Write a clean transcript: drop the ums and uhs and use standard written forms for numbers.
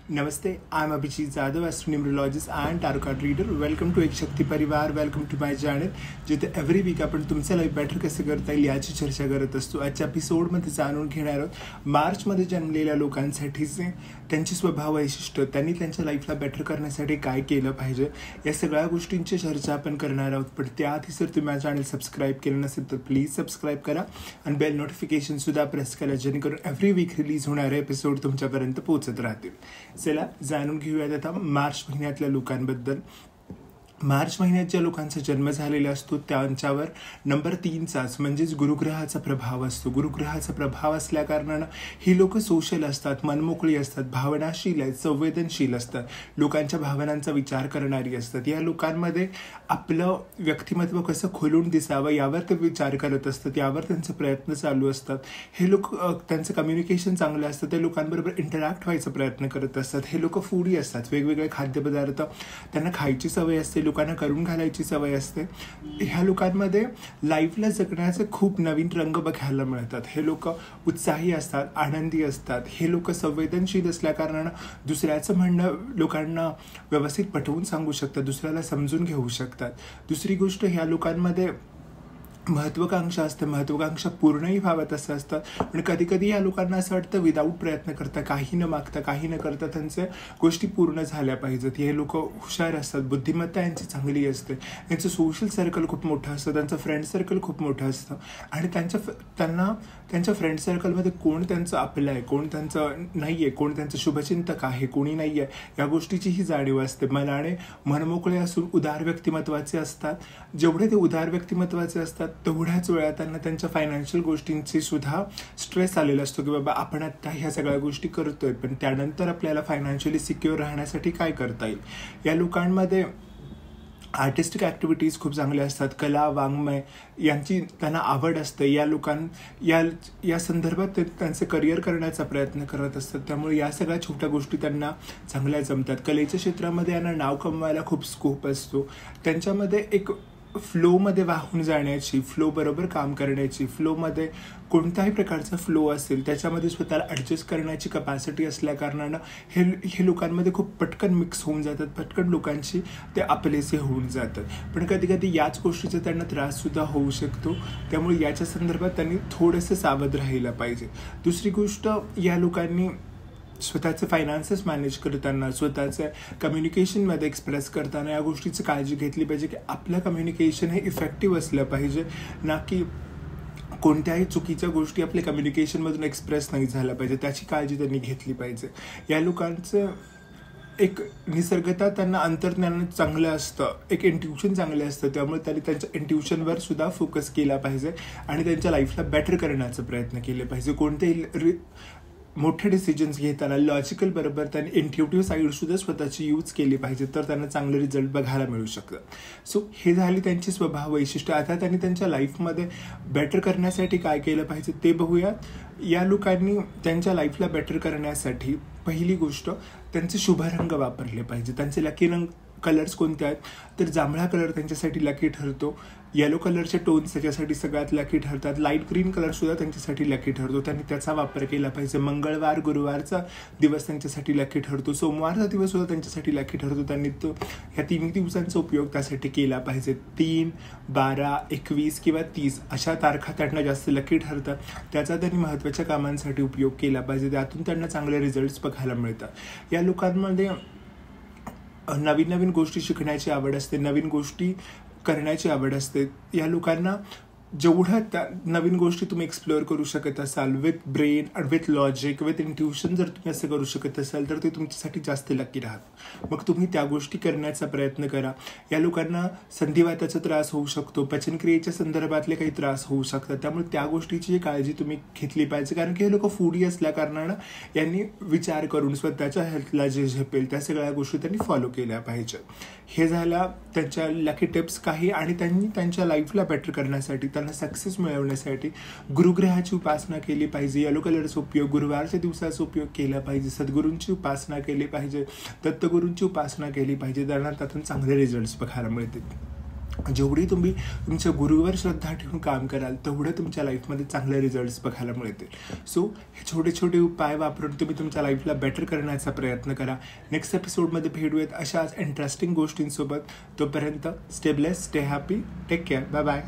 Namaste, I'm Abhijit Jadhav, astronumerologist and tarot card reader. Welcome to एक शक्ती परिवार. Welcome to my channel. जिथे every weak आपण तुमचं life better कसं करता येईल याची चर्चा करत असतो. आजच्या एपिसोडमध्ये जाणून घेणार आहोत मार्चमध्ये जन्मलेल्या लोकांसाठीचे त्यांची स्वभाव वैशिष्ट्य, त्यांनी त्यांच्या लाईफला बेटर करण्यासाठी काय केलं पाहिजे या सगळ्या गोष्टींची चर्चा आपण करणार आहोत. पण त्याआधी जर तुम्ही माझं चॅनल सबस्क्राईब केलं नसेल तर प्लीज सबस्क्राईब करा आणि बेल नोटिफिकेशनसुद्धा प्रेस करा, जेणेकरून एव्हरी वीक रिलीज होणारे एपिसोड तुमच्यापर्यंत पोहोचत राहतील. चला जाणून घेऊयात आता मार्च महिन्यातल्या लोकांबद्दल. मार्च महिन्यात ज्या लोकांचा जन्म झालेला असतो त्यांच्यावर नंबर 3चाच म्हणजेच गुरुग्रहाचा प्रभाव असतो. गुरुग्रहाचा प्रभाव असल्या कारणानं ही लोक सोशल असतात, मनमोकळी असतात, भावनाशील आहेत, संवेदनशील असतात, लोकांच्या भावनांचा विचार करणारी असतात. या लोकांमध्ये आपलं व्यक्तिमत्व कसं खोलून दिसावं यावर ते विचार करत असतात, यावर त्यांचे प्रयत्न चालू असतात. हे लोक त्यांचं कम्युनिकेशन चांगलं असतं, ते लोकांबरोबर इंटरॅक्ट व्हायचा प्रयत्न करत असतात. हे लोक फूडी असतात, वेगवेगळे खाद्यपदार्थ त्यांना खायची सवय असते, लोकांना करून घालायची सवय असते. ह्या लोकांमध्ये लाईफला जगण्याचे खूप नवीन रंग बघायला मिळतात. हे लोक उत्साही असतात, आनंदी असतात. हे लोक संवेदनशील असल्या कारणानं दुसऱ्याचं म्हणणं लोकांना व्यवस्थित पटवून सांगू शकतात, दुसऱ्याला समजून घेऊ शकतात. दुसरी गोष्ट, ह्या लोकांमध्ये महत्वाकांक्षा असते, महत्वाकांक्षा पूर्णही व्हाव्यात असं असतं. पण कधी कधी या लोकांना असं वाटतं विदाऊट प्रयत्न करता, काही न मागता, काही न करता त्यांच्या गोष्टी पूर्ण झाल्या पाहिजेत. हे लोक हुशार असतात, बुद्धिमत्ता यांची चांगली असते, यांचं सोशल सर्कल खूप मोठं असतं, त्यांचं फ्रेंड सर्कल खूप मोठं असतं आणि त्यांना त्यांच्या फ्रेंड सर्कलमध्ये कोण त्यांचं आपलं आहे, कोण त्यांचं नाही आहे, कोण त्यांचं शुभचिंतक आहे, कोणी नाही आहे या गोष्टीचीही जाणीव असते. मनाने मनमोकळे असून उदार व्यक्तिमत्वाचे असतात. जेवढे ते उदार व्यक्तिमत्वाचे असतात तेवढ्याच वेळा त्यांना त्यांच्या फायनान्शियल गोष्टींची सुद्धा स्ट्रेस आलेला असतो की बाबा आपण आता ह्या सगळ्या गोष्टी करतोय, पण त्यानंतर आपल्याला फायनान्शियली सिक्युअर राहण्यासाठी काय करता येईल. या लोकांमध्ये आर्टिस्टिक ॲक्टिव्हिटीज खूप चांगल्या असतात, कला वाङ्मय यांची त्यांना आवड असते. या संदर्भात ते त्यांचे करिअर करण्याचा प्रयत्न करत असतात. त्यामुळे या सगळ्या छोट्या गोष्टी त्यांना चांगल्या जमतात. कलेच्या क्षेत्रामध्ये यांना नाव कमवायला खूप स्कोप असतो. त्यांच्यामध्ये एक फ्लोमध्ये वाहून जाण्याची, फ्लो बरोबर काम करण्याची, फ्लोमध्ये कोणत्याही प्रकारचा फ्लो असेल त्याच्यामध्ये स्वतःला ॲडजस्ट करण्याची कपॅसिटी असल्या कारणानं हे लोकांमध्ये खूप पटकन मिक्स होऊन जातात, पटकन लोकांची ते आपलेसे होऊन जातात. पण कधी कधी याच गोष्टीचा त्यांना त्राससुद्धा होऊ शकतो. त्यामुळे याच्या संदर्भात त्यांनी थोडंसं सावध राहायला पाहिजे. दुसरी गोष्ट, या लोकांनी स्वतःचे फायनान्सेस मॅनेज करताना, स्वतःचं कम्युनिकेशनमध्ये एक्सप्रेस करताना या गोष्टीची काळजी घेतली पाहिजे की आपलं कम्युनिकेशन हे इफेक्टिव्ह असलं पाहिजे, ना की कोणत्याही चुकीच्या गोष्टी आपल्या कम्युनिकेशनमधून एक्सप्रेस नाही झाल्या पाहिजे, त्याची काळजी त्यांनी घेतली पाहिजे. या लोकांचं एक निसर्गता, त्यांना अंतर्ज्ञान चांगलं असतं, एक इंट्युशन चांगलं असतं. त्यामुळे त्यांनी त्यांच्या इंट्युशनवर सुद्धा फोकस केला पाहिजे आणि त्यांच्या लाईफला बेटर करण्याचा प्रयत्न केले पाहिजे. कोणतेही मोठे डिसिजन्स घेताना लॉजिकल बरोबर त्यांनी इंट्युटिव्ह साईडसुद्धा स्वतःची यूज केली पाहिजे, तर त्यांना चांगले रिझल्ट बघायला मिळू शकतात. सो हे झाली त्यांची स्वभाव वैशिष्ट्य. आता त्यांनी त्यांच्या लाईफमध्ये बेटर करण्यासाठी काय केलं पाहिजे ते बघूयात. या लोकांनी त्यांच्या लाईफला बेटर करण्यासाठी पहिली गोष्ट, त्यांचे शुभ रंग वापरले पाहिजे. त्यांचे लकी रंग कलर्स कोणते आहेत तर जांभळा कलर त्यांच्यासाठी लकी ठरतो, येलो कलरचे टोन्स त्याच्यासाठी सगळ्यात लकी ठरतात, लाईट ग्रीन कलरसुद्धा त्यांच्यासाठी लकी ठरतो, त्यांनी त्याचा वापर केला पाहिजे. मंगळवार गुरुवारचा दिवस त्यांच्यासाठी लकी ठरतो, सोमवारचा दिवससुद्धा त्यांच्यासाठी लकी ठरतो, त्यांनी ह्या 3 दिवसांचा उपयोग त्यासाठी केला पाहिजे. 3, 12, 21 किंवा 30 अशा तारखा त्यांना जास्त लकी ठरतात, त्याचा त्यांनी महत्त्वाच्या कामांसाठी उपयोग केला पाहिजे. त्यातून त्यांना चांगले रिझल्ट्स बघायला मिळतात. या लोकांमध्ये नवीन नवीन गोष्टी शिकण्याची आवड असते, नवीन गोष्टी करण्याची आवड असते. या लोकांना जेवढ्या त्या नवीन गोष्टी तुम्ही एक्सप्लोअर करू शकत असाल विथ ब्रेन आणि विथ लॉजिक, विथ इंट्युशन, जर तुम्ही असं करू शकत असाल तर ते तुमच्यासाठी जास्त लकी राहत. मग तुम्ही त्या गोष्टी करण्याचा प्रयत्न करा. या लोकांना संधिवाताचा त्रास होऊ शकतो, पचनक्रियेच्या संदर्भातले काही त्रास होऊ शकतात, त्यामुळे त्या गोष्टीची काळजी तुम्ही घेतली पाहिजे. कारण की हे लोक फूडी असल्या कारणानं यांनी विचार करून स्वतःच्या हेल्थला जे झेपेल त्या सगळ्या गोष्टी त्यांनी फॉलो केल्या पाहिजे. हे झाला त्यांच्या लकी टिप्स काही. आणि त्यांनी त्यांच्या लाईफला बेटर करण्यासाठी, त्यांना सक्सेस मिळवण्यासाठी गुरुग्रहाची उपासना केली पाहिजे, येलो कलरचा उपयोग, गुरुवारच्या दिवसाचा उपयोग केला पाहिजे, सद्गुरूंची उपासना केली पाहिजे, दत्तगुरूंची उपासना केली पाहिजे. त्यांना त्यातून चांगले रिझल्ट्स बघायला मिळतील. जेवढी तुम्ही तुमच्या गुरुवर श्रद्धा ठेवून काम कराल तेवढं तुमच्या लाईफमध्ये चांगले रिझल्ट्स बघायला मिळतील. सो हे छोटे छोटे उपाय वापरून तुम्ही तुमच्या लाईफला बेटर करण्याचा प्रयत्न करा. नेक्स्ट एपिसोडमध्ये भेटूयात अशाच इंटरेस्टिंग गोष्टींसोबत. तोपर्यंत stay blessed, stay happy, take care, bye bye.